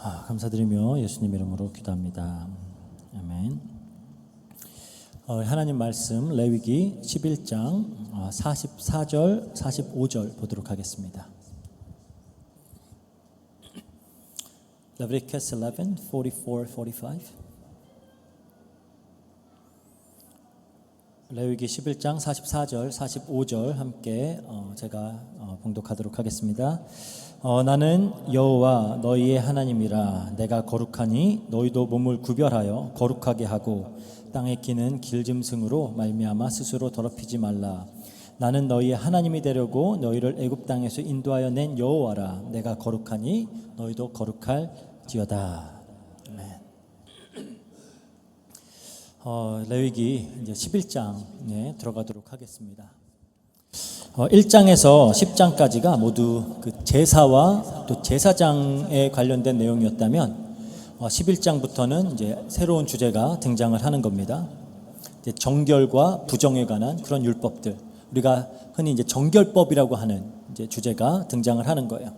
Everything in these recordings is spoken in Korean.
감사드리며 예수님 이름으로 기도합니다. 아멘. 하나님 말씀 레위기 11장 44절 45절 보도록 하겠습니다. Leviticus 11, 44, 45. 레위기 11장 44절 45절 함께 제가 봉독하도록 하겠습니다. 나는 여호와 너희의 하나님이라. 내가 거룩하니 너희도 몸을 구별하여 거룩하게 하고 땅에 기는 길짐승으로 말미암아 스스로 더럽히지 말라. 나는 너희의 하나님이 되려고 너희를 애굽 땅에서 인도하여 낸 여호와라. 내가 거룩하니 너희도 거룩할지어다. 레위기 이제 11장에 들어가도록 하겠습니다. 1장에서 10장까지가 모두 그 제사와 또 제사장에 관련된 내용이었다면 11장부터는 이제 새로운 주제가 등장을 하는 겁니다. 이제 정결과 부정에 관한 그런 율법들, 우리가 흔히 이제 정결법이라고 하는 이제 주제가 등장을 하는 거예요.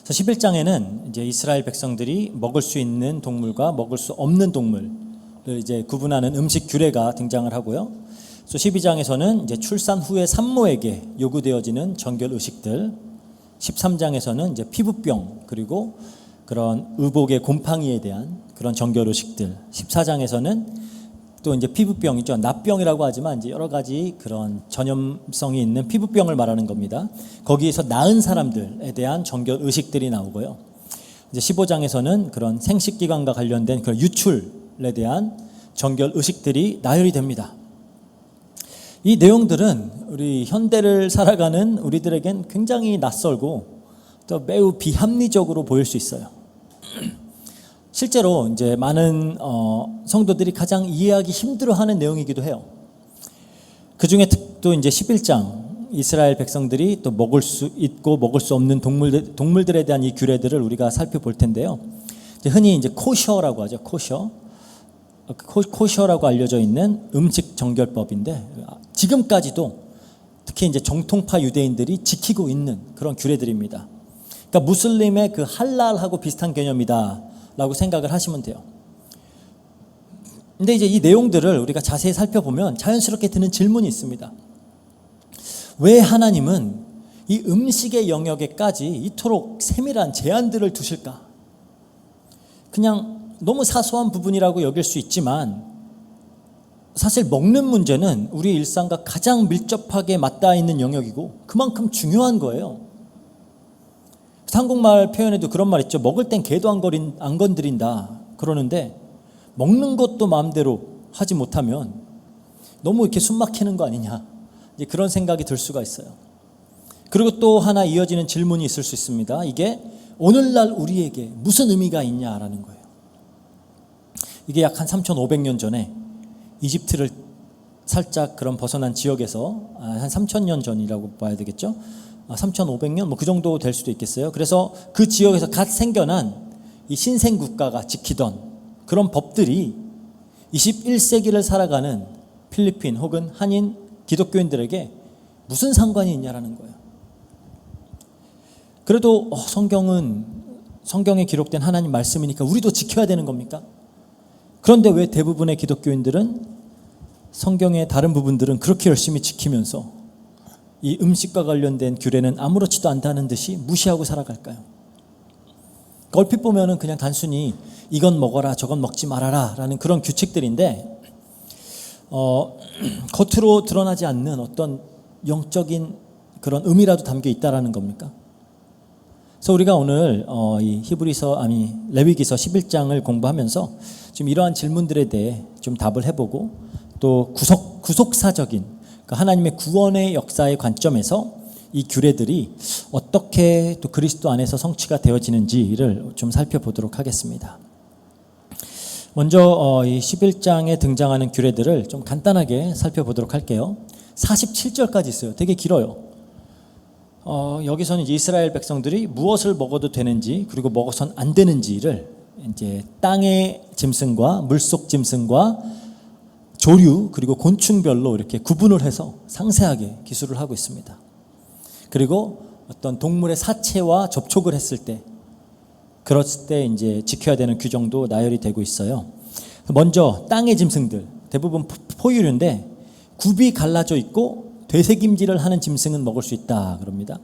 그래서 11장에는 이제 이스라엘 백성들이 먹을 수 있는 동물과 먹을 수 없는 동물을 이제 구분하는 음식 규례가 등장을 하고요. 12장에서는 이제 출산 후에 산모에게 요구되어지는 정결 의식들, 13장에서는 이제 피부병 그리고 그런 의복의 곰팡이에 대한 그런 정결 의식들, 14장에서는 또 이제 피부병이죠. 납병이라고 하지만 이제 여러 가지 그런 전염성이 있는 피부병을 말하는 겁니다. 거기에서 나은 사람들에 대한 정결 의식들이 나오고요. 이제 15장에서는 그런 생식기관과 관련된 그런 유출에 대한 정결 의식들이 나열이 됩니다. 이 내용들은 우리 현대를 살아가는 우리들에겐 굉장히 낯설고 또 매우 비합리적으로 보일 수 있어요. 실제로 이제 많은 성도들이 가장 이해하기 힘들어하는 내용이기도 해요. 그 중에 또 이제 11장 이스라엘 백성들이 또 먹을 수 있고 먹을 수 없는 동물들에 대한 이 규례들을 우리가 살펴볼 텐데요. 흔히 이제 코셔라고 하죠. 코셔라고 알려져 있는 음식 정결법인데 지금까지도 특히 이제 정통파 유대인들이 지키고 있는 그런 규례들입니다. 그러니까 무슬림의 그 할랄하고 비슷한 개념이다라고 생각을 하시면 돼요. 근데 이제 이 내용들을 우리가 자세히 살펴보면 자연스럽게 드는 질문이 있습니다. 왜 하나님은 이 음식의 영역에까지 이토록 세밀한 제한들을 두실까? 그냥 너무 사소한 부분이라고 여길 수 있지만 사실 먹는 문제는 우리 일상과 가장 밀접하게 맞닿아 있는 영역이고 그만큼 중요한 거예요. 한국말 표현에도 그런 말 있죠. 먹을 땐 개도 안 건드린다 그러는데 먹는 것도 마음대로 하지 못하면 너무 이렇게 숨 막히는 거 아니냐, 이제 그런 생각이 들 수가 있어요. 그리고 또 하나 이어지는 질문이 있을 수 있습니다. 이게 오늘날 우리에게 무슨 의미가 있냐라는 거예요. 이게 약 한 3,500년 전에 이집트를 살짝 그런 벗어난 지역에서 한 3,000년 전이라고 봐야 되겠죠. 3,500년 뭐 그 정도 될 수도 있겠어요. 그래서 그 지역에서 갓 생겨난 이 신생 국가가 지키던 그런 법들이 21세기를 살아가는 필리핀 혹은 한인 기독교인들에게 무슨 상관이 있냐라는 거예요. 그래도 성경에 기록된 하나님 말씀이니까 우리도 지켜야 되는 겁니까? 그런데 왜 대부분의 기독교인들은 성경의 다른 부분들은 그렇게 열심히 지키면서 이 음식과 관련된 규례는 아무렇지도 않다는 듯이 무시하고 살아갈까요? 얼핏 보면은 그냥 단순히 이건 먹어라 저건 먹지 말아라 라는 그런 규칙들인데 겉으로 드러나지 않는 어떤 영적인 그런 의미라도 담겨 있다라는 겁니까? 그래서 우리가 오늘 이 레위기서 11장을 공부하면서 좀 이러한 질문들에 대해 좀 답을 해보고 또 구속사적인 그러니까 하나님의 구원의 역사의 관점에서 이 규례들이 어떻게 또 그리스도 안에서 성취가 되어지는지를 좀 살펴보도록 하겠습니다. 먼저 이 11장에 등장하는 규례들을 좀 간단하게 살펴보도록 할게요. 47절까지 있어요. 되게 길어요. 여기서는 이제 이스라엘 백성들이 무엇을 먹어도 되는지 그리고 먹어선 안 되는지를 이제 땅의 짐승과 물속 짐승과 조류 그리고 곤충별로 이렇게 구분을 해서 상세하게 기술을 하고 있습니다. 그리고 어떤 동물의 사체와 접촉을 했을 때 그랬을 때 이제 지켜야 되는 규정도 나열이 되고 있어요. 먼저 땅의 짐승들 대부분 포유류인데 굽이 갈라져 있고 되새김질을 하는 짐승은 먹을 수 있다 그럽니다.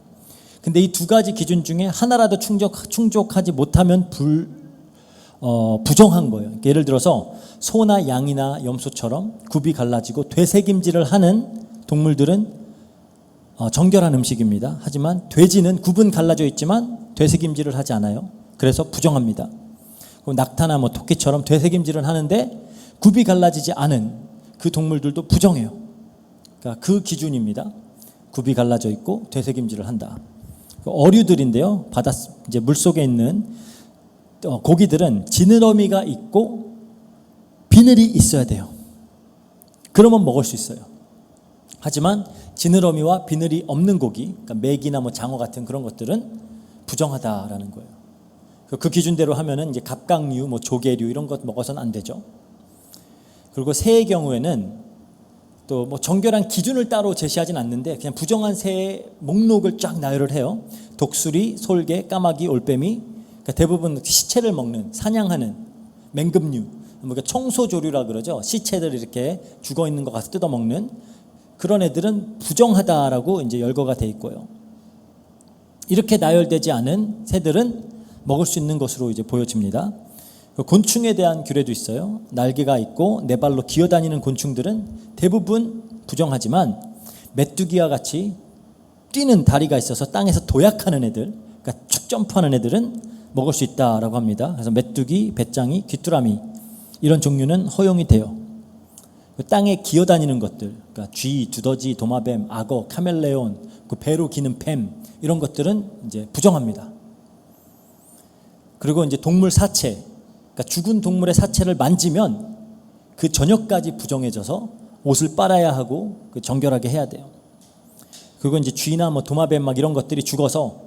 근데 이 두 가지 기준 중에 하나라도 충족하지 못하면 부정한 거예요. 예를 들어서 소나 양이나 염소처럼 굽이 갈라지고 되새김질을 하는 동물들은 정결한 음식입니다. 하지만 돼지는 굽은 갈라져 있지만 되새김질을 하지 않아요. 그래서 부정합니다. 낙타나 토끼처럼 되새김질은 하는데 굽이 갈라지지 않은 그 동물들도 부정해요. 그러니까 그 기준입니다. 굽이 갈라져 있고 되새김질을 한다. 어류들인데요. 이제 물 속에 있는 고기들은 지느러미가 있고 비늘이 있어야 돼요. 그러면 먹을 수 있어요. 하지만 지느러미와 비늘이 없는 고기, 그러니까 메기나 장어 같은 그런 것들은 부정하다라는 거예요. 그 기준대로 하면은 이제 갑각류, 조개류 이런 것 먹어서는 안 되죠. 그리고 새의 경우에는 또 정결한 기준을 따로 제시하진 않는데 그냥 부정한 새의 목록을 쫙 나열을 해요. 독수리, 솔개, 까마귀, 올빼미, 그러니까 대부분 시체를 먹는 사냥하는 맹금류, 청소조류라 그러죠. 시체들 이렇게 죽어 있는 거 가서 뜯어 먹는 그런 애들은 부정하다라고 이제 열거가 돼 있고요. 이렇게 나열되지 않은 새들은 먹을 수 있는 것으로 이제 보여집니다. 곤충에 대한 규례도 있어요. 날개가 있고 네 발로 기어다니는 곤충들은 대부분 부정하지만 메뚜기와 같이 뛰는 다리가 있어서 땅에서 도약하는 애들, 그러니까 축 점프하는 애들은 먹을 수 있다라고 합니다. 그래서 메뚜기, 배짱이, 귀뚜라미 이런 종류는 허용이 돼요. 땅에 기어다니는 것들, 그러니까 쥐, 두더지, 도마뱀, 악어, 카멜레온, 배로 기는 뱀 이런 것들은 이제 부정합니다. 그리고 이제 동물 사체, 그러니까 죽은 동물의 사체를 만지면 그 저녁까지 부정해져서 옷을 빨아야 하고 정결하게 해야 돼요. 그리고 이제 쥐나 도마뱀 이런 것들이 죽어서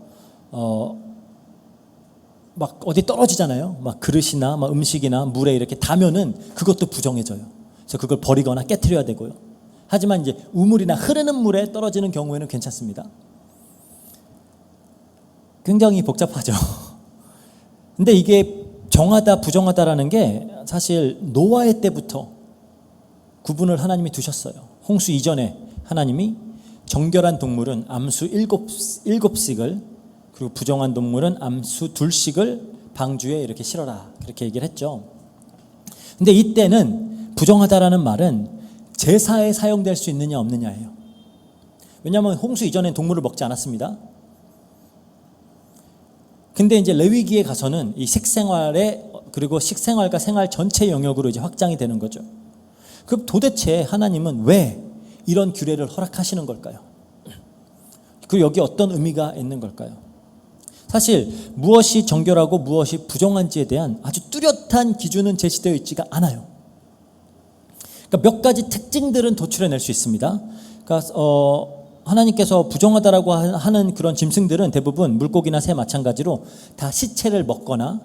어디 떨어지잖아요. 그릇이나 음식이나 물에 이렇게 닿으면은 그것도 부정해져요. 그래서 그걸 버리거나 깨트려야 되고요. 하지만 이제 우물이나 흐르는 물에 떨어지는 경우에는 괜찮습니다. 굉장히 복잡하죠. 근데 이게 정하다 부정하다라는 게 사실 노아의 때부터 구분을 하나님이 두셨어요. 홍수 이전에 하나님이 정결한 동물은 암수 7씩을 그리고 부정한 동물은 암수 2씩을 방주에 이렇게 실어라 그렇게 얘기를 했죠. 근데 이때는 부정하다라는 말은 제사에 사용될 수 있느냐 없느냐예요. 왜냐하면 홍수 이전엔 동물을 먹지 않았습니다. 근데 이제 레위기에 가서는 이 식생활에 그리고 식생활과 생활 전체 영역으로 이제 확장이 되는 거죠. 그럼 도대체 하나님은 왜 이런 규례를 허락하시는 걸까요? 그리고 여기 어떤 의미가 있는 걸까요? 사실 무엇이 정결하고 무엇이 부정한지에 대한 아주 뚜렷한 기준은 제시되어 있지가 않아요. 그러니까 몇 가지 특징들은 도출해낼 수 있습니다. 그러니까 하나님께서 부정하다라고 하는 그런 짐승들은 대부분 물고기나 새 마찬가지로 다 시체를 먹거나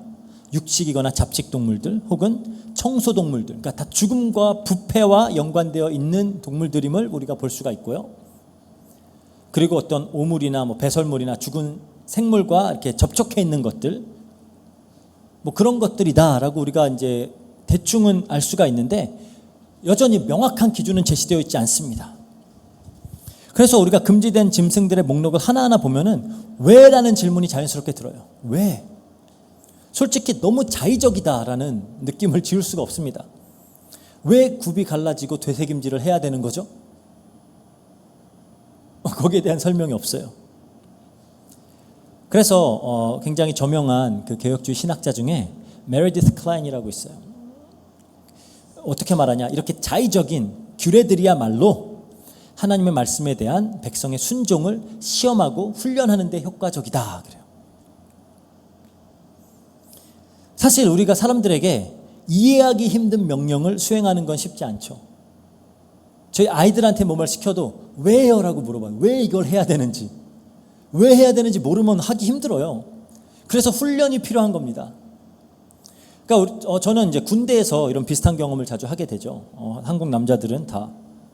육식이거나 잡식 동물들 혹은 청소동물들, 그러니까 다 죽음과 부패와 연관되어 있는 동물들임을 우리가 볼 수가 있고요. 그리고 어떤 오물이나 배설물이나 죽은 생물과 이렇게 접촉해 있는 것들, 그런 것들이다라고 우리가 이제 대충은 알 수가 있는데 여전히 명확한 기준은 제시되어 있지 않습니다. 그래서 우리가 금지된 짐승들의 목록을 하나하나 보면은 왜라는 질문이 자연스럽게 들어요. 왜? 솔직히 너무 자의적이다라는 느낌을 지울 수가 없습니다. 왜 굽이 갈라지고 되새김질을 해야 되는 거죠? 거기에 대한 설명이 없어요. 그래서 굉장히 저명한 그 개혁주의 신학자 중에 메리디스 클라인이라고 있어요. 어떻게 말하냐? 이렇게 자의적인 규례들이야말로 하나님의 말씀에 대한 백성의 순종을 시험하고 훈련하는 데 효과적이다 그래요. 사실 우리가 사람들에게 이해하기 힘든 명령을 수행하는 건 쉽지 않죠. 저희 아이들한테 뭐 말 시켜도 왜요? 라고 물어봐요. 왜 이걸 해야 되는지. 왜 해야 되는지 모르면 하기 힘들어요. 그래서 훈련이 필요한 겁니다. 그러니까 저는 이제 군대에서 이런 비슷한 경험을 자주 하게 되죠. 한국 남자들은 다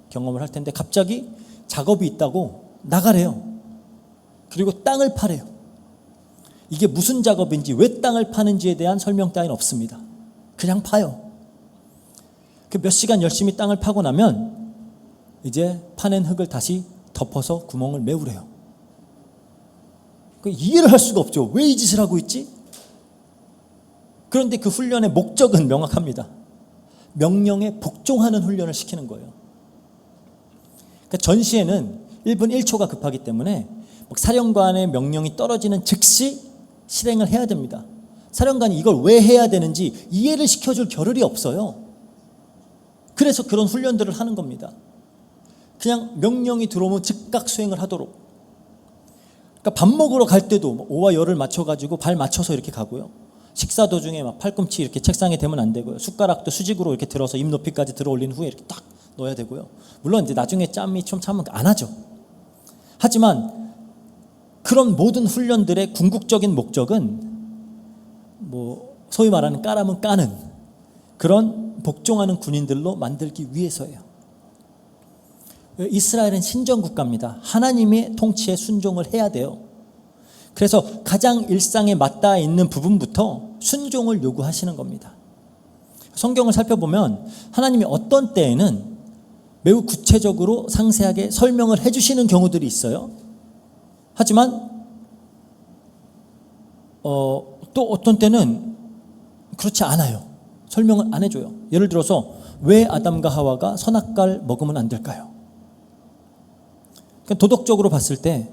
경험을 할 텐데 갑자기 작업이 있다고 나가래요. 그리고 땅을 파래요. 이게 무슨 작업인지, 왜 땅을 파는지에 대한 설명 따위는 없습니다. 그냥 파요. 그 몇 시간 열심히 땅을 파고 나면 이제 파낸 흙을 다시 덮어서 구멍을 메우래요. 이해를 할 수가 없죠. 왜 이 짓을 하고 있지? 그런데 그 훈련의 목적은 명확합니다. 명령에 복종하는 훈련을 시키는 거예요. 그러니까 전시에는 1분 1초가 급하기 때문에 사령관의 명령이 떨어지는 즉시 실행을 해야 됩니다. 사령관이 이걸 왜 해야 되는지 이해를 시켜줄 겨를이 없어요. 그래서 그런 훈련들을 하는 겁니다. 그냥 명령이 들어오면 즉각 수행을 하도록. 그러니까 밥 먹으러 갈 때도 오와 열을 맞춰가지고 발 맞춰서 이렇게 가고요. 식사 도중에 막 팔꿈치 이렇게 책상에 대면 안 되고요. 숟가락도 수직으로 이렇게 들어서 입 높이까지 들어 올린 후에 이렇게 딱 넣어야 되고요. 물론 이제 나중에 짬이 좀 차면 안 하죠. 하지만 그런 모든 훈련들의 궁극적인 목적은 소위 말하는 까라면 까는 그런 복종하는 군인들로 만들기 위해서예요. 이스라엘은 신정국가입니다. 하나님의 통치에 순종을 해야 돼요. 그래서 가장 일상에 맞닿아 있는 부분부터 순종을 요구하시는 겁니다. 성경을 살펴보면 하나님이 어떤 때에는 매우 구체적으로 상세하게 설명을 해주시는 경우들이 있어요. 하지만 또 어떤 때는 그렇지 않아요. 설명을 안 해줘요. 예를 들어서 왜 아담과 하와가 선악과를 먹으면 안 될까요? 그러니까 도덕적으로 봤을 때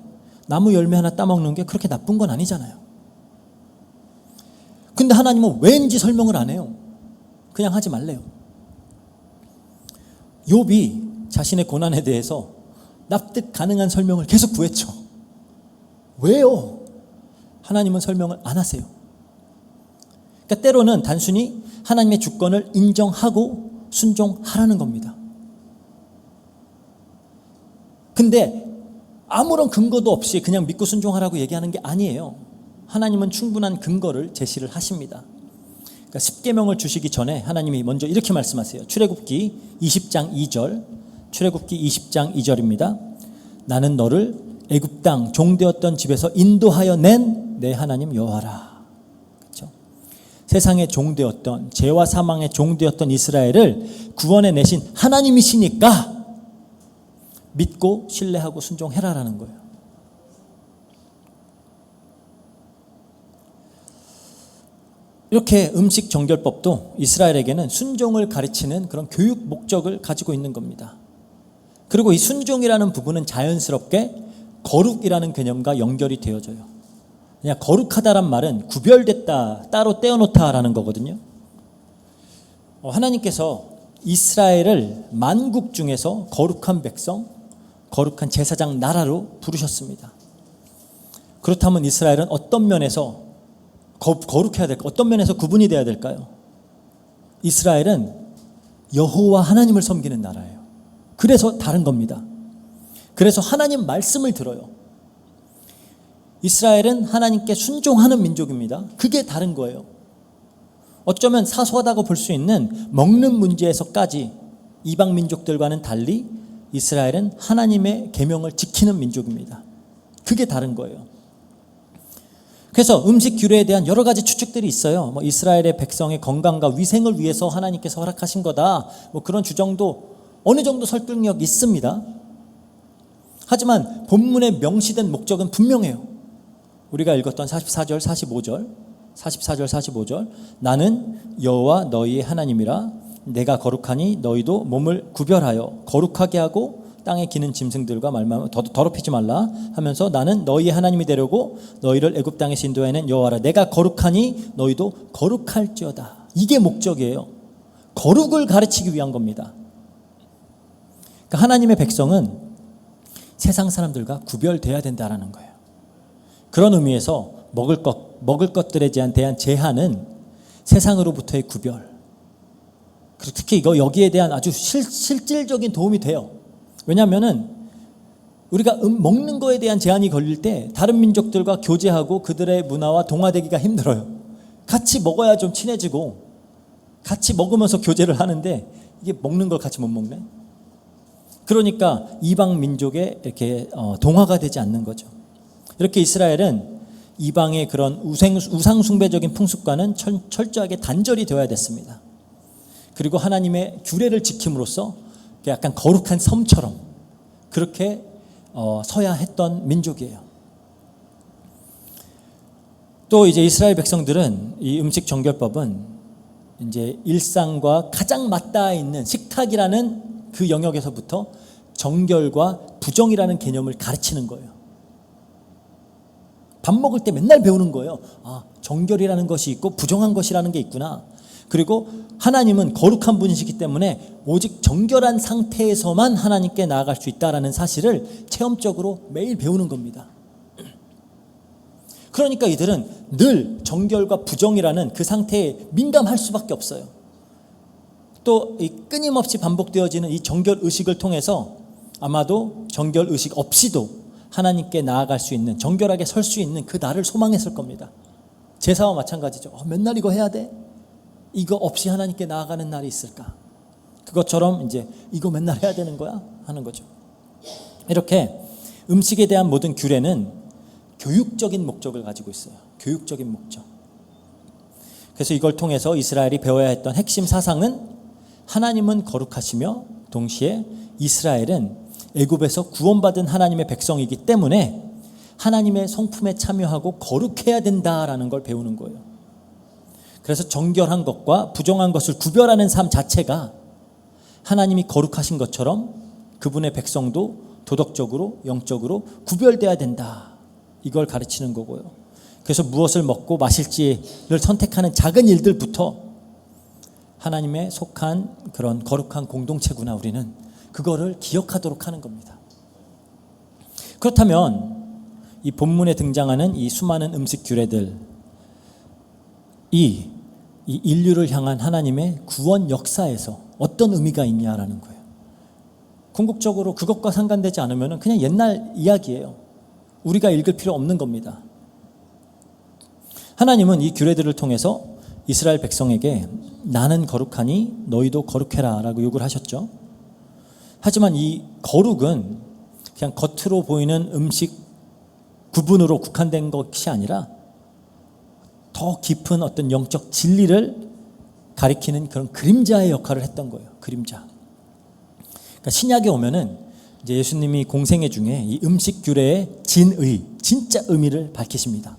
나무 열매 하나 따먹는 게 그렇게 나쁜 건 아니잖아요. 근데 하나님은 왠지 설명을 안 해요. 그냥 하지 말래요. 욥이 자신의 고난에 대해서 납득 가능한 설명을 계속 구했죠. 왜요? 하나님은 설명을 안 하세요. 그러니까 때로는 단순히 하나님의 주권을 인정하고 순종하라는 겁니다. 근데 아무런 근거도 없이 그냥 믿고 순종하라고 얘기하는 게 아니에요. 하나님은 충분한 근거를 제시를 하십니다. 그러니까 십계명을 주시기 전에 하나님이 먼저 이렇게 말씀하세요. 출애굽기 20장 2절, 출애굽기 20장 2절입니다. 나는 너를 애굽 땅 종되었던 집에서 인도하여 낸 내 하나님 여호와라. 그렇죠? 세상의 종되었던, 죄와 사망의 종되었던 이스라엘을 구원해 내신 하나님이시니까 믿고 신뢰하고 순종해라라는 거예요. 이렇게 음식 정결법도 이스라엘에게는 순종을 가르치는 그런 교육 목적을 가지고 있는 겁니다. 그리고 이 순종이라는 부분은 자연스럽게 거룩이라는 개념과 연결이 되어져요. 그냥 거룩하다란 말은 구별됐다, 따로 떼어놓다라는 거거든요. 하나님께서 이스라엘을 만국 중에서 거룩한 백성, 거룩한 제사장 나라로 부르셨습니다. 그렇다면 이스라엘은 어떤 면에서 거룩해야 될까? 어떤 면에서 구분이 돼야 될까요? 이스라엘은 여호와 하나님을 섬기는 나라예요. 그래서 다른 겁니다. 그래서 하나님 말씀을 들어요. 이스라엘은 하나님께 순종하는 민족입니다. 그게 다른 거예요. 어쩌면 사소하다고 볼 수 있는 먹는 문제에서까지 이방 민족들과는 달리 이스라엘은 하나님의 계명을 지키는 민족입니다. 그게 다른 거예요. 그래서 음식 규례에 대한 여러 가지 추측들이 있어요. 이스라엘의 백성의 건강과 위생을 위해서 하나님께서 허락하신 거다. 그런 주장도 어느 정도 설득력 있습니다. 하지만 본문에 명시된 목적은 분명해요. 우리가 읽었던 44절, 45절 나는 여호와 너희의 하나님이라 내가 거룩하니 너희도 몸을 구별하여 거룩하게 하고 땅에 기는 짐승들과 말만 더럽히지 말라 하면서 나는 너희의 하나님이 되려고 너희를 애굽 땅에서 인도해낸 여호와라 내가 거룩하니 너희도 거룩할지어다. 이게 목적이에요. 거룩을 가르치기 위한 겁니다. 그러니까 하나님의 백성은 세상 사람들과 구별돼야 된다라는 거예요. 그런 의미에서 먹을 것들에 대한 제한은 세상으로부터의 구별. 그리고 특히 여기에 대한 아주 실질적인 도움이 돼요. 왜냐하면은 우리가 먹는 거에 대한 제한이 걸릴 때 다른 민족들과 교제하고 그들의 문화와 동화되기가 힘들어요. 같이 먹어야 좀 친해지고 같이 먹으면서 교제를 하는데 이게 먹는 걸 같이 못 먹네. 그러니까 이방 민족에 이렇게 동화가 되지 않는 거죠. 이렇게 이스라엘은 이방의 그런 우상 숭배적인 풍습과는 철저하게 단절이 되어야 됐습니다. 그리고 하나님의 규례를 지킴으로써 약간 거룩한 섬처럼 그렇게 서야 했던 민족이에요. 또 이제 이스라엘 백성들은 이 음식 정결법은 이제 일상과 가장 맞닿아 있는 식탁이라는 그 영역에서부터 정결과 부정이라는 개념을 가르치는 거예요. 밥 먹을 때 맨날 배우는 거예요. 아, 정결이라는 것이 있고 부정한 것이라는 게 있구나. 그리고 하나님은 거룩한 분이시기 때문에 오직 정결한 상태에서만 하나님께 나아갈 수 있다라는 사실을 체험적으로 매일 배우는 겁니다. 그러니까 이들은 늘 정결과 부정이라는 그 상태에 민감할 수밖에 없어요. 또 이 끊임없이 반복되어지는 이 정결 의식을 통해서 아마도 정결 의식 없이도 하나님께 나아갈 수 있는, 정결하게 설 수 있는 그 날을 소망했을 겁니다. 제사와 마찬가지죠. 맨날 이거 해야 돼? 이거 없이 하나님께 나아가는 날이 있을까? 그것처럼 이제 이거 맨날 해야 되는 거야? 하는 거죠. 이렇게 음식에 대한 모든 규례는 교육적인 목적을 가지고 있어요. 교육적인 목적. 그래서 이걸 통해서 이스라엘이 배워야 했던 핵심 사상은 하나님은 거룩하시며 동시에 이스라엘은 애굽에서 구원받은 하나님의 백성이기 때문에 하나님의 성품에 참여하고 거룩해야 된다라는 걸 배우는 거예요. 그래서 정결한 것과 부정한 것을 구별하는 삶 자체가 하나님이 거룩하신 것처럼 그분의 백성도 도덕적으로 영적으로 구별돼야 된다. 이걸 가르치는 거고요. 그래서 무엇을 먹고 마실지를 선택하는 작은 일들부터 하나님의 속한 그런 거룩한 공동체구나 우리는 그거를 기억하도록 하는 겁니다. 그렇다면 이 본문에 등장하는 이 수많은 음식 규례들 이 인류를 향한 하나님의 구원 역사에서 어떤 의미가 있냐라는 거예요. 궁극적으로 그것과 상관되지 않으면 그냥 옛날 이야기예요. 우리가 읽을 필요 없는 겁니다. 하나님은 이 규례들을 통해서 이스라엘 백성에게 나는 거룩하니 너희도 거룩해라 라고 요구를 하셨죠. 하지만 이 거룩은 그냥 겉으로 보이는 음식 구분으로 국한된 것이 아니라 더 깊은 어떤 영적 진리를 가리키는 그런 그림자의 역할을 했던 거예요. 그림자. 그러니까 신약에 오면은 이제 예수님이 공생애 중에 이 음식 규례의 진의, 진짜 의미를 밝히십니다.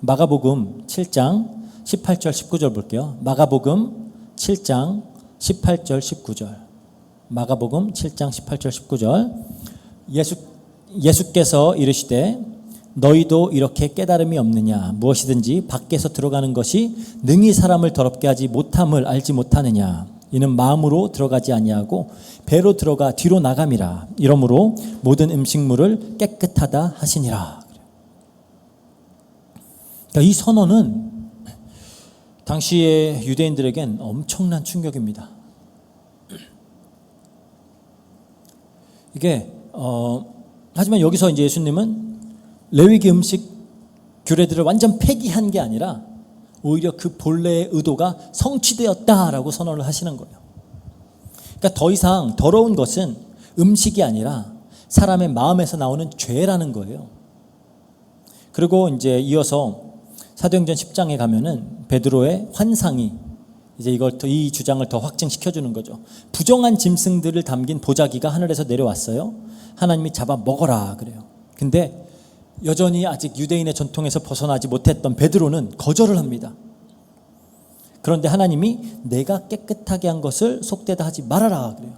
마가복음 7장 18절 19절 볼게요. 마가복음 7장 18절 19절. 마가복음 7장 18절 19절. 예수께서 이르시되 너희도 이렇게 깨달음이 없느냐 무엇이든지 밖에서 들어가는 것이 능히 사람을 더럽게 하지 못함을 알지 못하느냐 이는 마음으로 들어가지 아니하고 배로 들어가 뒤로 나감이라 이러므로 모든 음식물을 깨끗하다 하시니라. 그러니까 이 선언은 당시의 유대인들에겐 엄청난 충격입니다. 이게 하지만 여기서 이제 예수님은 레위기 음식 규례들을 완전 폐기한 게 아니라 오히려 그 본래의 의도가 성취되었다라고 선언을 하시는 거예요. 그러니까 더 이상 더러운 것은 음식이 아니라 사람의 마음에서 나오는 죄라는 거예요. 그리고 이제 이어서 사도행전 10장에 가면은 베드로의 환상이 이제 이 주장을 더 확증시켜 주는 거죠. 부정한 짐승들을 담긴 보자기가 하늘에서 내려왔어요. 하나님이 잡아 먹어라 그래요. 근데 여전히 아직 유대인의 전통에서 벗어나지 못했던 베드로는 거절을 합니다. 그런데 하나님이 내가 깨끗하게 한 것을 속되다 하지 말아라 그래요.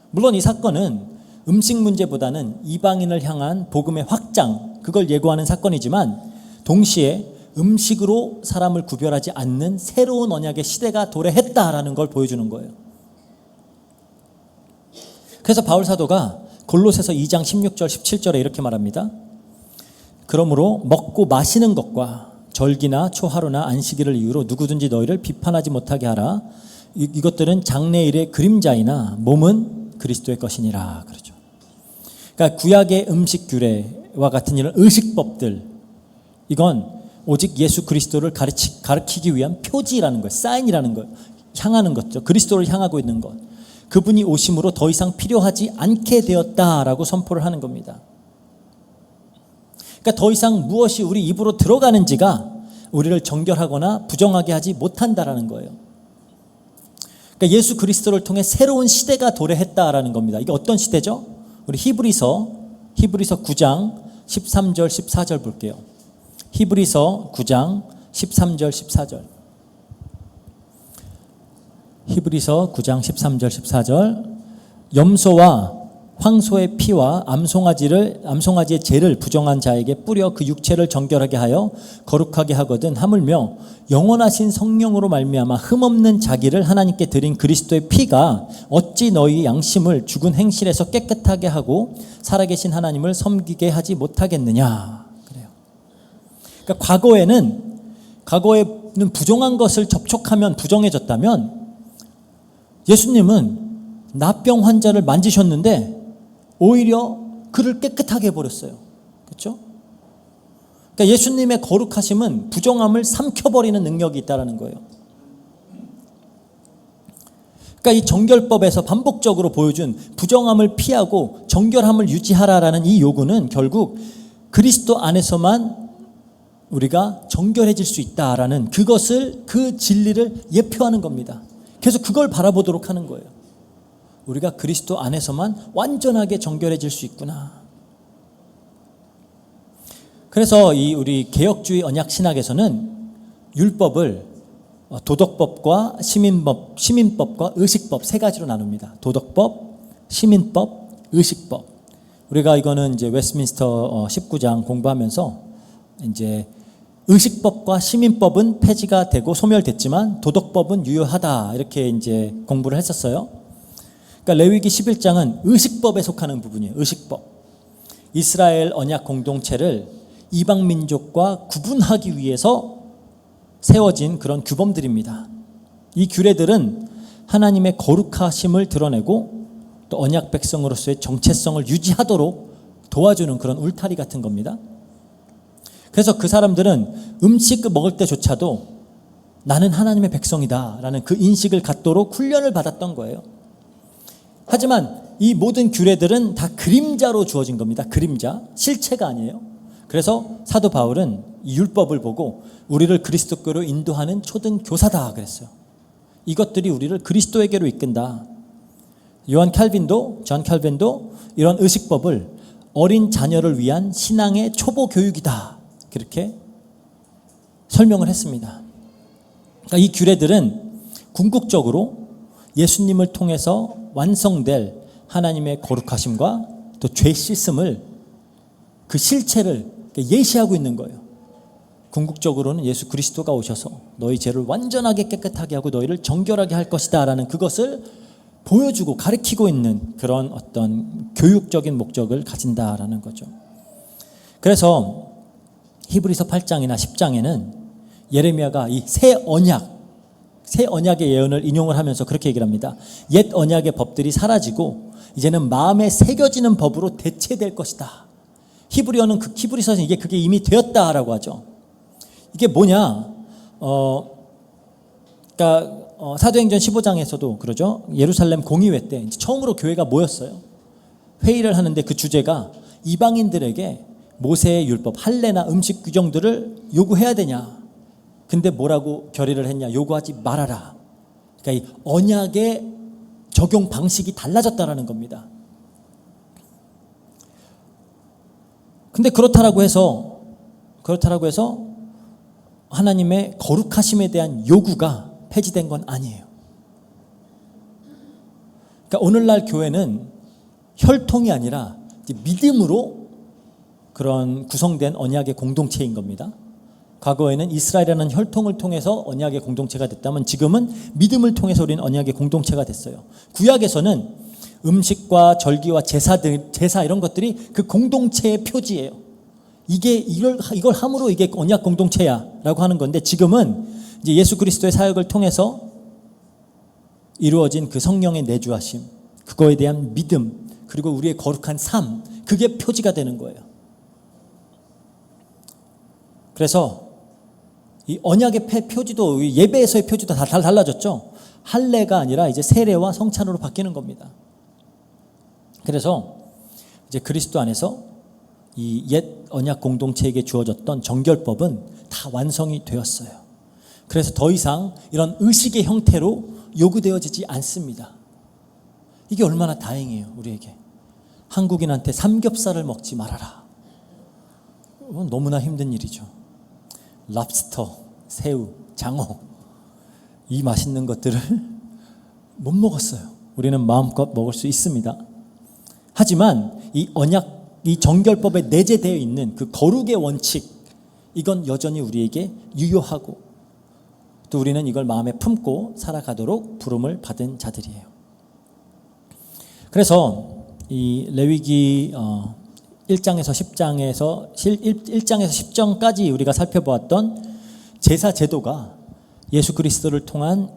물론 이 사건은 음식 문제보다는 이방인을 향한 복음의 확장 그걸 예고하는 사건이지만 동시에 음식으로 사람을 구별하지 않는 새로운 언약의 시대가 도래했다라는 걸 보여주는 거예요. 그래서 바울 사도가 골로새서 2장 16절 17절에 이렇게 말합니다. 그러므로 먹고 마시는 것과 절기나 초하루나 안식일을 이유로 누구든지 너희를 비판하지 못하게 하라. 이것들은 장래일의 그림자이나 몸은 그리스도의 것이니라. 그러죠. 그러니까 구약의 음식 규례와 같은 이런 의식법들 이건 오직 예수 그리스도를 가르치기 위한 표지라는 거예요. 사인이라는 거예요. 향하는 거죠. 그리스도를 향하고 있는 것. 그분이 오심으로 더 이상 필요하지 않게 되었다라고 선포를 하는 겁니다. 그러니까 더 이상 무엇이 우리 입으로 들어가는지가 우리를 정결하거나 부정하게 하지 못한다라는 거예요. 그러니까 예수 그리스도를 통해 새로운 시대가 도래했다라는 겁니다. 이게 어떤 시대죠? 우리 히브리서 9장 13절 14절 볼게요. 히브리서 9장 13절 14절. 히브리서 9장 13절 14절. 염소와 황소의 피와 암송아지의 죄를 부정한 자에게 뿌려 그 육체를 정결하게 하여 거룩하게 하거든 하물며 영원하신 성령으로 말미암아 흠없는 자기를 하나님께 드린 그리스도의 피가 어찌 너희 양심을 죽은 행실에서 깨끗하게 하고 살아계신 하나님을 섬기게 하지 못하겠느냐. 그래요. 그러니까 과거에는 부정한 것을 접촉하면 부정해졌다면 예수님은 나병 환자를 만지셨는데 오히려 그를 깨끗하게 해버렸어요. 그렇죠? 그러니까 예수님의 거룩하심은 부정함을 삼켜버리는 능력이 있다는 거예요. 그러니까 이 정결법에서 반복적으로 보여준 부정함을 피하고 정결함을 유지하라라는 이 요구는 결국 그리스도 안에서만 우리가 정결해질 수 있다라는 그 진리를 예표하는 겁니다. 그래서 그걸 바라보도록 하는 거예요. 우리가 그리스도 안에서만 완전하게 정결해질 수 있구나. 그래서 우리 개혁주의 언약 신학에서는 율법을 도덕법과 시민법과 의식법 세 가지로 나눕니다. 도덕법, 시민법, 의식법. 우리가 이거는 이제 웨스트민스터 19장 공부하면서 이제 의식법과 시민법은 폐지가 되고 소멸됐지만 도덕법은 유효하다 이렇게 이제 공부를 했었어요. 그러니까 레위기 11장은 의식법에 속하는 부분이에요. 의식법. 이스라엘 언약 공동체를 이방 민족과 구분하기 위해서 세워진 그런 규범들입니다. 이 규례들은 하나님의 거룩하심을 드러내고 또 언약 백성으로서의 정체성을 유지하도록 도와주는 그런 울타리 같은 겁니다. 그래서 그 사람들은 음식 먹을 때조차도 나는 하나님의 백성이다라는 그 인식을 갖도록 훈련을 받았던 거예요. 하지만 이 모든 규례들은 다 그림자로 주어진 겁니다. 그림자, 실체가 아니에요. 그래서 사도 바울은 이 율법을 보고 우리를 그리스도께로 인도하는 초등 교사다 그랬어요. 이것들이 우리를 그리스도에게로 이끈다. 존 칼빈도 이런 의식법을 어린 자녀를 위한 신앙의 초보 교육이다. 그렇게 설명을 했습니다. 그러니까 이 규례들은 궁극적으로 예수님을 통해서 완성될 하나님의 거룩하심과 또 죄 씻음을 그 실체를 예시하고 있는 거예요. 궁극적으로는 예수 그리스도가 오셔서 너희 죄를 완전하게 깨끗하게 하고 너희를 정결하게 할 것이다 라는 그것을 보여주고 가르치고 있는 그런 어떤 교육적인 목적을 가진다라는 거죠. 그래서 히브리서 8장이나 10장에는 예레미야가 이 새 언약의 예언을 인용을 하면서 그렇게 얘기를 합니다. 옛 언약의 법들이 사라지고 이제는 마음에 새겨지는 법으로 대체될 것이다. 히브리서는 그게 이미 되었다라고 하죠. 이게 뭐냐? 그러니까 사도행전 15장에서도 그러죠. 예루살렘 공의회 때 처음으로 교회가 모였어요. 회의를 하는데 그 주제가 이방인들에게 모세의 율법, 할례나 음식 규정들을 요구해야 되냐? 근데 뭐라고 결의를 했냐? 요구하지 말아라. 그러니까 이 언약의 적용 방식이 달라졌다라는 겁니다. 근데 그렇다라고 해서 하나님의 거룩하심에 대한 요구가 폐지된 건 아니에요. 그러니까 오늘날 교회는 혈통이 아니라 믿음으로 그런 구성된 언약의 공동체인 겁니다. 과거에는 이스라엘이라는 혈통을 통해서 언약의 공동체가 됐다면 지금은 믿음을 통해서 우리는 언약의 공동체가 됐어요. 구약에서는 음식과 절기와 제사 이런 것들이 그 공동체의 표지예요. 이걸 함으로 이게 언약 공동체야라고 하는 건데 지금은 이제 예수 그리스도의 사역을 통해서 이루어진 그 성령의 내주하심, 그거에 대한 믿음, 그리고 우리의 거룩한 삶, 그게 표지가 되는 거예요. 그래서 이 언약의 표지도 예배에서의 표지도 다 달라졌죠. 할례가 아니라 이제 세례와 성찬으로 바뀌는 겁니다. 그래서 이제 그리스도 안에서 이 옛 언약 공동체에게 주어졌던 정결법은 다 완성이 되었어요. 그래서 더 이상 이런 의식의 형태로 요구되어지지 않습니다. 이게 얼마나 다행이에요, 우리에게. 한국인한테 삼겹살을 먹지 말아라. 너무나 힘든 일이죠. 랍스터, 새우, 장어, 이 맛있는 것들을 못 먹었어요. 우리는 마음껏 먹을 수 있습니다. 하지만 이 언약, 이 정결법에 내재되어 있는 그 거룩의 원칙, 이건 여전히 우리에게 유효하고 또 우리는 이걸 마음에 품고 살아가도록 부름을 받은 자들이에요. 그래서 이 레위기 1장에서 10장까지 우리가 살펴보았던 제사 제도가 예수 그리스도를 통해서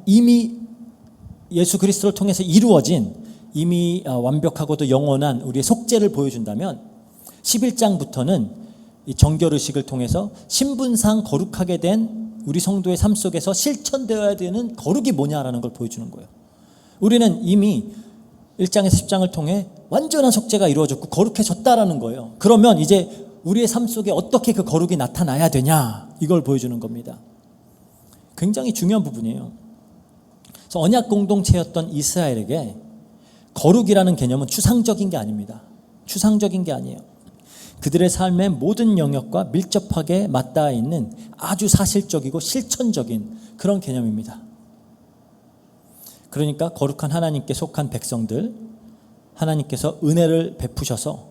이루어진 이미 완벽하고도 영원한 우리의 속죄를 보여준다면 11장부터는 이 정결의식을 통해서 신분상 거룩하게 된 우리 성도의 삶 속에서 실천되어야 되는 거룩이 뭐냐라는 걸 보여주는 거예요. 우리는 이미 1장에서 10장을 통해 완전한 속죄가 이루어졌고 거룩해졌다라는 거예요. 그러면 이제 우리의 삶 속에 어떻게 그 거룩이 나타나야 되냐, 이걸 보여주는 겁니다. 굉장히 중요한 부분이에요. 그래서 언약 공동체였던 이스라엘에게 거룩이라는 개념은 추상적인 게 아닙니다. 추상적인 게 아니에요. 그들의 삶의 모든 영역과 밀접하게 맞닿아 있는 아주 사실적이고 실천적인 그런 개념입니다. 그러니까 거룩한 하나님께 속한 백성들, 하나님께서 은혜를 베푸셔서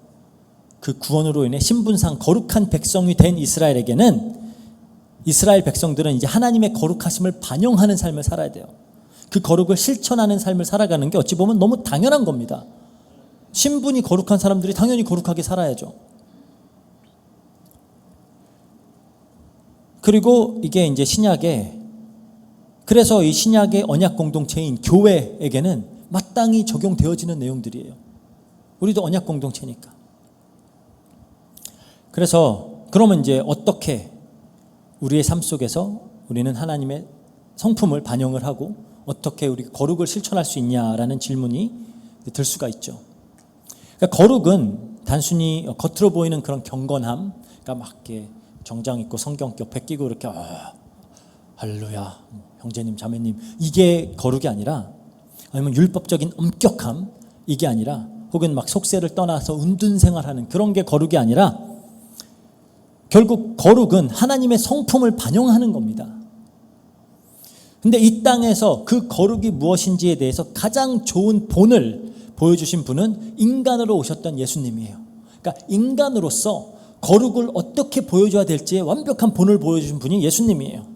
그 구원으로 인해 신분상 거룩한 백성이 된 이스라엘에게는, 이스라엘 백성들은 이제 하나님의 거룩하심을 반영하는 삶을 살아야 돼요. 그 거룩을 실천하는 삶을 살아가는 게 어찌 보면 너무 당연한 겁니다. 신분이 거룩한 사람들이 당연히 거룩하게 살아야죠. 그리고 이게 이제 신약에, 그래서 이 신약의 언약 공동체인 교회에게는 마땅히 적용되어지는 내용들이에요. 우리도 언약 공동체니까. 그래서 그러면 이제 어떻게 우리의 삶 속에서 우리는 하나님의 성품을 반영을 하고 어떻게 우리 거룩을 실천할 수 있냐라는 질문이 들 수가 있죠. 그러니까 거룩은 단순히 겉으로 보이는 그런 경건함, 그러니까 막 이렇게 정장 입고 성경 껴 베끼고 이렇게 할렐루야, 형제님 자매님, 이게 거룩이 아니라, 아니면 율법적인 엄격함, 이게 아니라, 혹은 막 속세를 떠나서 은둔 생활하는 그런 게 거룩이 아니라, 결국 거룩은 하나님의 성품을 반영하는 겁니다. 근데 이 땅에서 그 거룩이 무엇인지에 대해서 가장 좋은 본을 보여주신 분은 인간으로 오셨던 예수님이에요. 그러니까 인간으로서 거룩을 어떻게 보여줘야 될지의 완벽한 본을 보여주신 분이 예수님이에요.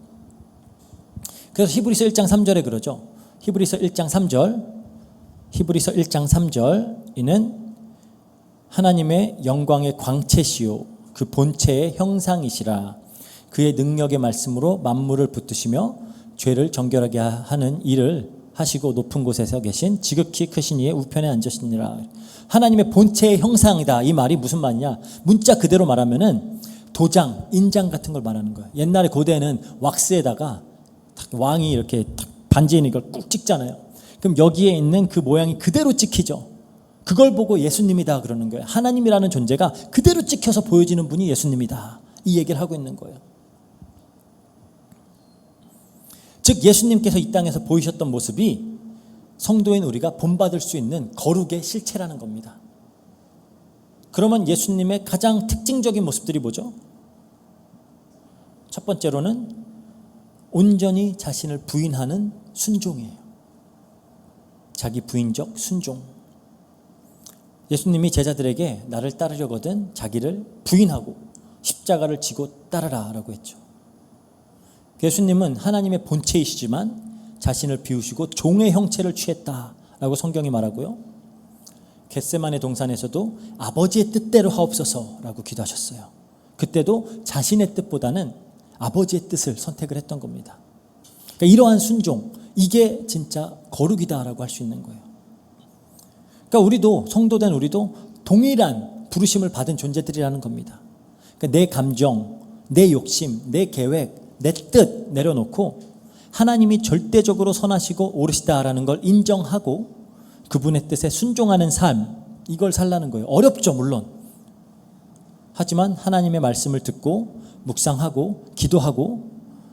그래서 히브리서 1장 3절에 그러죠. 히브리서 1장 3절 이는 하나님의 영광의 광채시요 그 본체의 형상이시라. 그의 능력의 말씀으로 만물을 붙드시며 죄를 정결하게 하는 일을 하시고 높은 곳에서 계신 지극히 크신 이의 우편에 앉으시니라. 하나님의 본체의 형상이다. 이 말이 무슨 말이냐? 문자 그대로 말하면은 도장, 인장 같은 걸 말하는 거예요. 옛날에 고대에는 왁스에다가 왕이 이렇게 반지에 있는 걸 꾹 찍잖아요. 그럼 여기에 있는 그 모양이 그대로 찍히죠. 그걸 보고 예수님이다 그러는 거예요. 하나님이라는 존재가 그대로 찍혀서 보여지는 분이 예수님이다. 이 얘기를 하고 있는 거예요. 즉 예수님께서 이 땅에서 보이셨던 모습이 성도인 우리가 본받을 수 있는 거룩의 실체라는 겁니다. 그러면 예수님의 가장 특징적인 모습들이 뭐죠? 첫 번째로는 온전히 자신을 부인하는 순종이에요. 자기 부인적 순종. 예수님이 제자들에게 나를 따르려거든 자기를 부인하고 십자가를 지고 따르라 라고 했죠. 예수님은 하나님의 본체이시지만 자신을 비우시고 종의 형체를 취했다라고 성경이 말하고요. 겟세마네 동산에서도 아버지의 뜻대로 하옵소서라고 기도하셨어요. 그때도 자신의 뜻보다는 아버지의 뜻을 선택을 했던 겁니다. 그러니까 이러한 순종, 이게 진짜 거룩이다라고 할 수 있는 거예요. 그러니까 우리도, 성도된 우리도 동일한 부르심을 받은 존재들이라는 겁니다. 그러니까 내 감정, 내 욕심, 내 계획, 내 뜻 내려놓고 하나님이 절대적으로 선하시고 옳으시다라는 걸 인정하고 그분의 뜻에 순종하는 삶, 이걸 살라는 거예요. 어렵죠, 물론. 하지만 하나님의 말씀을 듣고 묵상하고 기도하고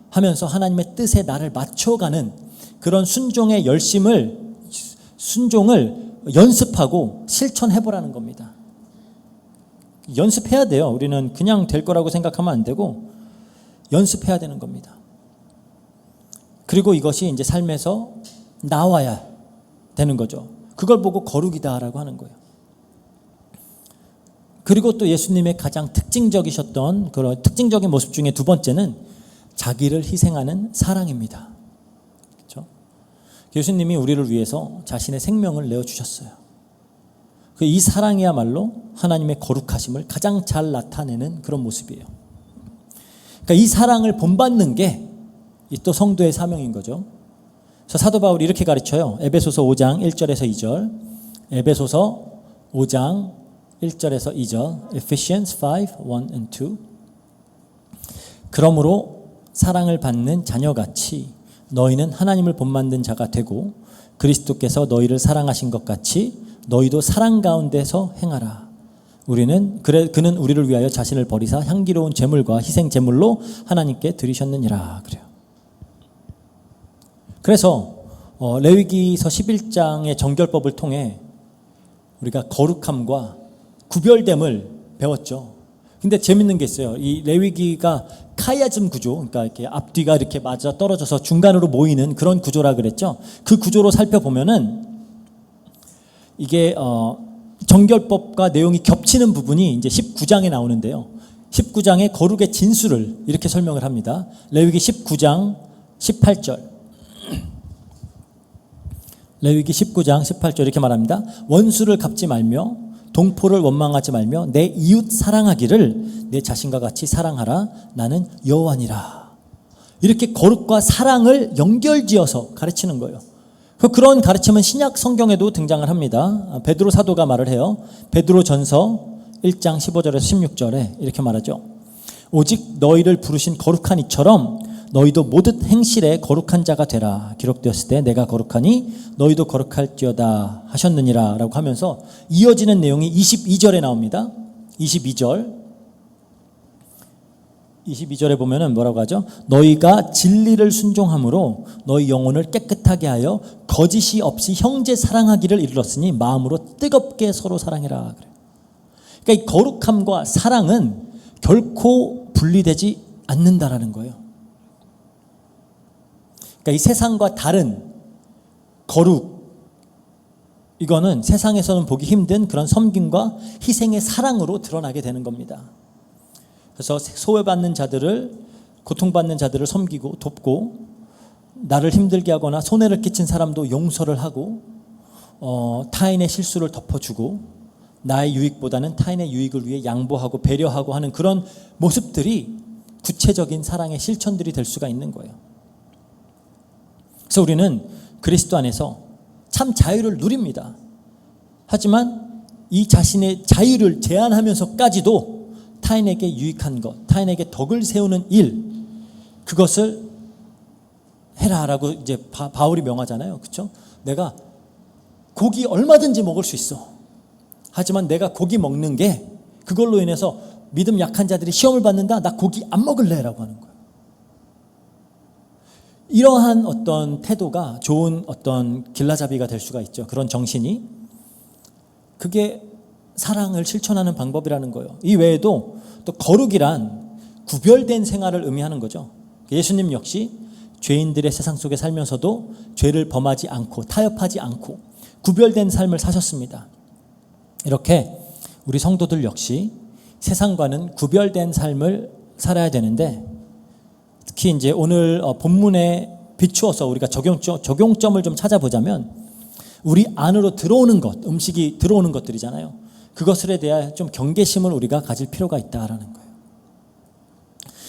하면서 하나님의 뜻에 나를 맞춰가는 그런 순종을 연습하고 실천해보라는 겁니다. 연습해야 돼요. 우리는 그냥 될 거라고 생각하면 안 되고 연습해야 되는 겁니다. 그리고 이것이 이제 삶에서 나와야 되는 거죠. 그걸 보고 거룩이다라고 하는 거예요. 그리고 또 예수님의 가장 특징적이셨던 그런 특징적인 모습 중에 두 번째는 자기를 희생하는 사랑입니다. 그렇죠? 예수님이 우리를 위해서 자신의 생명을 내어주셨어요. 이 사랑이야말로 하나님의 거룩하심을 가장 잘 나타내는 그런 모습이에요. 그러니까 이 사랑을 본받는 게 또 성도의 사명인 거죠. 그래서 사도 바울이 이렇게 가르쳐요. 에베소서 5장 1절에서 2절. 에베소서 5장 1절에서 2절. Ephesians 5, 1 and 2. 그러므로 사랑을 받는 자녀같이 너희는 하나님을 본받는 자가 되고 그리스도께서 너희를 사랑하신 것 같이 너희도 사랑 가운데서 행하라. 그는 우리를 위하여 자신을 버리사 향기로운 제물과 희생 제물로 하나님께 드리셨느니라. 그래요. 그래서 레위기서 11장의 정결법을 통해 우리가 거룩함과 구별됨을 배웠죠. 근데 재밌는 게 있어요. 이 레위기가 카이아즘 구조, 그러니까 이렇게 앞뒤가 이렇게 맞아 떨어져서 중간으로 모이는 그런 구조라 그랬죠. 그 구조로 살펴보면은 이게 정결법과 내용이 겹치는 부분이 이제 19장에 나오는데요. 19장의 거룩의 진수를 이렇게 설명을 합니다. 레위기 19장 18절. 레위기 19장 18절 이렇게 말합니다. 원수를 갚지 말며 동포를 원망하지 말며 내 이웃 사랑하기를 내 자신과 같이 사랑하라. 나는 여호와니라. 이렇게 거룩과 사랑을 연결지어서 가르치는 거예요. 그런 가르침은 신약 성경에도 등장을 합니다. 베드로 사도가 말을 해요. 베드로 전서 1장 15절에서 16절에 이렇게 말하죠. 오직 너희를 부르신 거룩한 이처럼 너희도 모든 행실에 거룩한 자가 되라. 기록되었을 때 내가 거룩하니 너희도 거룩할지어다 하셨느니라 라고 하면서 이어지는 내용이 22절에 나옵니다. 22절에 보면은 뭐라고 하죠? 너희가 진리를 순종함으로 너희 영혼을 깨끗하게 하여 거짓이 없이 형제 사랑하기를 이르렀으니 마음으로 뜨겁게 서로 사랑해라. 그러니까 이 거룩함과 사랑은 결코 분리되지 않는다라는 거예요. 그러니까 이 세상과 다른 거룩, 이거는 세상에서는 보기 힘든 그런 섬김과 희생의 사랑으로 드러나게 되는 겁니다. 그래서 소외받는 자들을, 고통받는 자들을 섬기고 돕고 나를 힘들게 하거나 손해를 끼친 사람도 용서를 하고 타인의 실수를 덮어주고 나의 유익보다는 타인의 유익을 위해 양보하고 배려하고 하는 그런 모습들이 구체적인 사랑의 실천들이 될 수가 있는 거예요. 그래서 우리는 그리스도 안에서 참 자유를 누립니다. 하지만 이 자신의 자유를 제한하면서까지도 타인에게 유익한 것, 타인에게 덕을 세우는 일, 그것을 해라라고 이제 바울이 명하잖아요. 그렇죠? 내가 고기 얼마든지 먹을 수 있어. 하지만 내가 고기 먹는 게 그걸로 인해서 믿음 약한 자들이 시험을 받는다. 나 고기 안 먹을래라고 하는 거예요. 이러한 어떤 태도가 좋은 어떤 길라잡이가 될 수가 있죠. 그런 정신이. 그게 사랑을 실천하는 방법이라는 거예요. 이 외에도 또 거룩이란 구별된 생활을 의미하는 거죠. 예수님 역시 죄인들의 세상 속에 살면서도 죄를 범하지 않고 타협하지 않고 구별된 삶을 사셨습니다. 이렇게 우리 성도들 역시 세상과는 구별된 삶을 살아야 되는데, 특히 이제 오늘 본문에 비추어서 우리가 적용점을 좀 찾아보자면 우리 안으로 들어오는 것, 음식이 들어오는 것들이잖아요. 그것에 대한 좀 경계심을 우리가 가질 필요가 있다라는 거예요.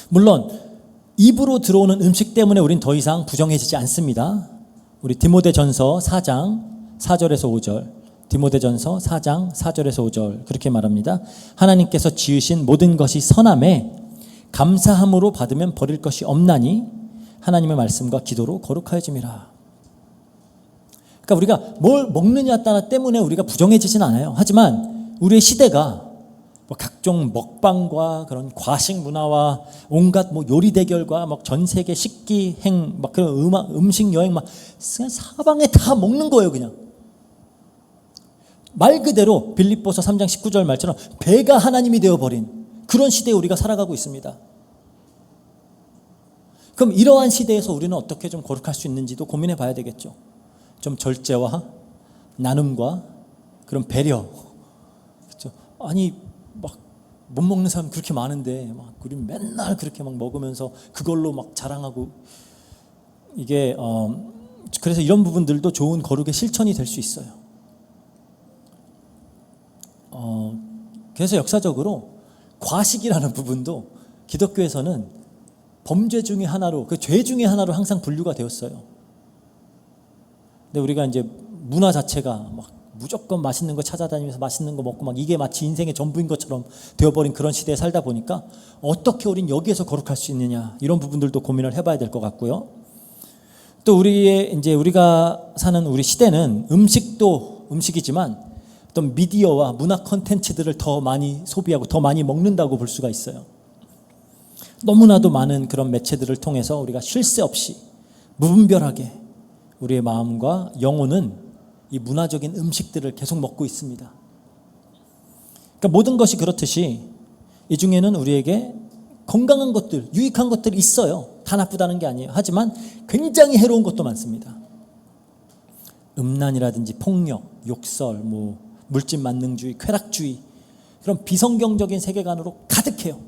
물론 입으로 들어오는 음식 때문에 우린 더 이상 부정해지지 않습니다. 우리 디모데전서 4장 4절에서 5절, 디모데전서 4장 4절에서 5절 그렇게 말합니다. 하나님께서 지으신 모든 것이 선함에 감사함으로 받으면 버릴 것이 없나니 하나님의 말씀과 기도로 거룩하여짐이라. 그러니까 우리가 뭘 먹느냐 따라 때문에 우리가 부정해지진 않아요. 하지만 우리의 시대가 뭐 각종 먹방과 그런 과식 문화와 온갖 뭐 요리 대결과 막 전 세계 식기행 막 그런 음식 여행 막 사방에 다 먹는 거예요. 그냥 말 그대로 빌립보서 3장 19절 말처럼 배가 하나님이 되어버린 그런 시대에 우리가 살아가고 있습니다. 그럼 이러한 시대에서 우리는 어떻게 좀 거룩할 수 있는지도 고민해 봐야 되겠죠. 좀 절제와 나눔과 그런 배려. 그렇죠? 아니 막 못 먹는 사람 그렇게 많은데 막 우리 맨날 그렇게 막 먹으면서 그걸로 막 자랑하고 이게 그래서 이런 부분들도 좋은 거룩의 실천이 될 수 있어요. 그래서 역사적으로 과식이라는 부분도 기독교에서는 범죄 중에 하나로 그 죄 중에 하나로 항상 분류가 되었어요. 근데 우리가 이제 문화 자체가 막 무조건 맛있는 거 찾아다니면서 맛있는 거 먹고 막 이게 마치 인생의 전부인 것처럼 되어버린 그런 시대에 살다 보니까 어떻게 우린 여기에서 거룩할 수 있느냐 이런 부분들도 고민을 해봐야 될 것 같고요. 또 우리가 사는 우리 시대는 음식도 음식이지만 어떤 미디어와 문화 콘텐츠들을 더 많이 소비하고 더 많이 먹는다고 볼 수가 있어요. 너무나도 많은 그런 매체들을 통해서 우리가 쉴 새 없이 무분별하게 우리의 마음과 영혼은 이 문화적인 음식들을 계속 먹고 있습니다. 그러니까 모든 것이 그렇듯이 이 중에는 우리에게 건강한 것들, 유익한 것들이 있어요. 다 나쁘다는 게 아니에요. 하지만 굉장히 해로운 것도 많습니다. 음란이라든지 폭력, 욕설, 뭐 물질 만능주의, 쾌락주의 그런 비성경적인 세계관으로 가득해요.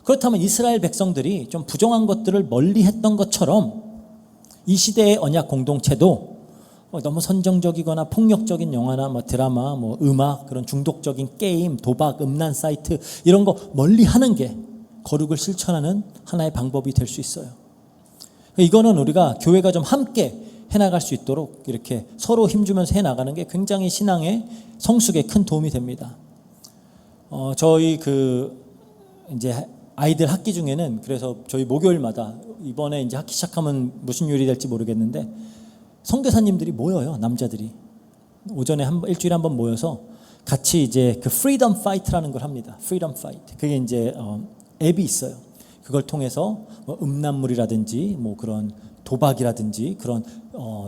그렇다면 이스라엘 백성들이 좀 부정한 것들을 멀리했던 것처럼 이 시대의 언약 공동체도 너무 선정적이거나 폭력적인 영화나 뭐 드라마, 뭐 음악, 그런 중독적인 게임, 도박, 음란 사이트 이런 거 멀리하는 게 거룩을 실천하는 하나의 방법이 될 수 있어요. 이거는 우리가 교회가 좀 함께 해나갈 수 있도록 이렇게 서로 힘주면서 해나가는 게 굉장히 신앙의 성숙에 큰 도움이 됩니다. 저희 이제 아이들 학기 중에는 그래서 저희 목요일마다 이번에 이제 학기 시작하면 무슨 요일이 될지 모르겠는데 선교사님들이 모여요. 남자들이 오전에 일주일에 한 번 모여서 같이 이제 그 프리덤 파이트라는 걸 합니다. 프리덤 파이트. 그게 이제 앱이 있어요. 그걸 통해서 뭐 음란물이라든지 뭐 그런 도박이라든지 그런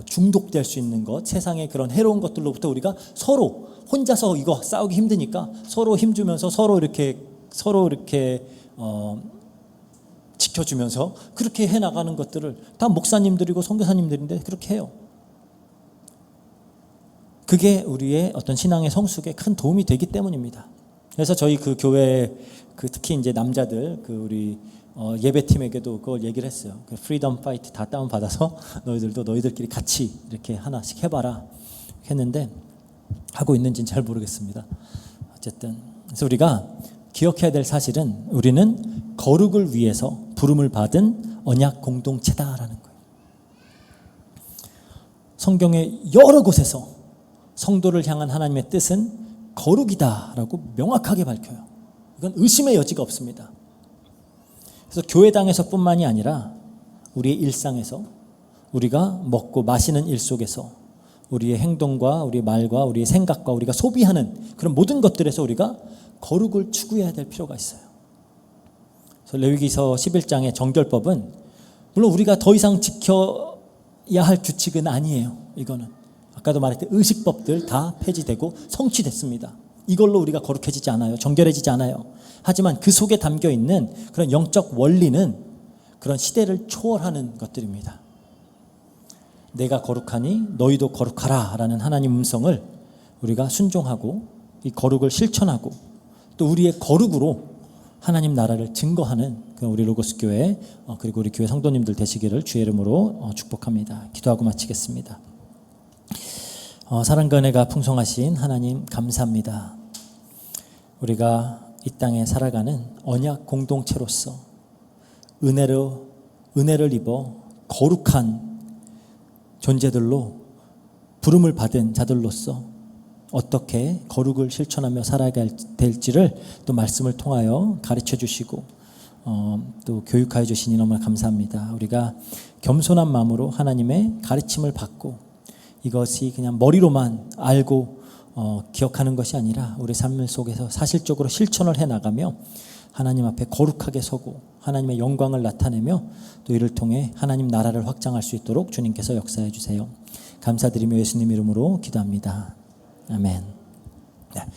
중독될 수 있는 것, 세상의 그런 해로운 것들로부터 우리가 서로 혼자서 이거 싸우기 힘드니까 서로 힘주면서 서로 이렇게 지켜주면서 그렇게 해나가는 것들을 다 목사님들이고 선교사님들인데 그렇게 해요. 그게 우리의 어떤 신앙의 성숙에 큰 도움이 되기 때문입니다. 그래서 저희 그 교회 특히 이제 남자들 우리 예배팀에게도 그걸 얘기를 했어요. 그 프리덤 파이트 다 다운 받아서 너희들도 너희들끼리 같이 이렇게 하나씩 해봐라 했는데 하고 있는지는 잘 모르겠습니다. 어쨌든 그래서 우리가 기억해야 될 사실은 우리는 거룩을 위해서 부름을 받은 언약 공동체다라는 거예요. 성경의 여러 곳에서 성도를 향한 하나님의 뜻은 거룩이다라고 명확하게 밝혀요. 이건 의심의 여지가 없습니다. 그래서 교회당에서뿐만이 아니라 우리의 일상에서 우리가 먹고 마시는 일 속에서 우리의 행동과 우리의 말과 우리의 생각과 우리가 소비하는 그런 모든 것들에서 우리가 거룩을 추구해야 될 필요가 있어요. 그래서 레위기서 11장의 정결법은 물론 우리가 더 이상 지켜야 할 규칙은 아니에요. 이거는 아까도 말했듯이 의식법들 다 폐지되고 성취됐습니다. 이걸로 우리가 거룩해지지 않아요. 정결해지지 않아요. 하지만 그 속에 담겨 있는 그런 영적 원리는 그런 시대를 초월하는 것들입니다. 내가 거룩하니 너희도 거룩하라 라는 하나님 음성을 우리가 순종하고 이 거룩을 실천하고 또 우리의 거룩으로 하나님 나라를 증거하는 우리 로고스 교회 그리고 우리 교회 성도님들 되시기를 주의 이름으로 축복합니다. 기도하고 마치겠습니다. 사랑과 은혜가 풍성하신 하나님 감사합니다. 우리가 이 땅에 살아가는 언약 공동체로서 은혜를 입어 거룩한 존재들로 부름을 받은 자들로서 어떻게 거룩을 실천하며 살아가야 될지를 또 말씀을 통하여 가르쳐 주시고 또 교육하여 주시니 너무나 감사합니다. 우리가 겸손한 마음으로 하나님의 가르침을 받고 이것이 그냥 머리로만 알고 기억하는 것이 아니라 우리 삶 속에서 사실적으로 실천을 해나가며 하나님 앞에 거룩하게 서고 하나님의 영광을 나타내며 또 이를 통해 하나님 나라를 확장할 수 있도록 주님께서 역사해 주세요. 감사드리며 예수님 이름으로 기도합니다. 아멘.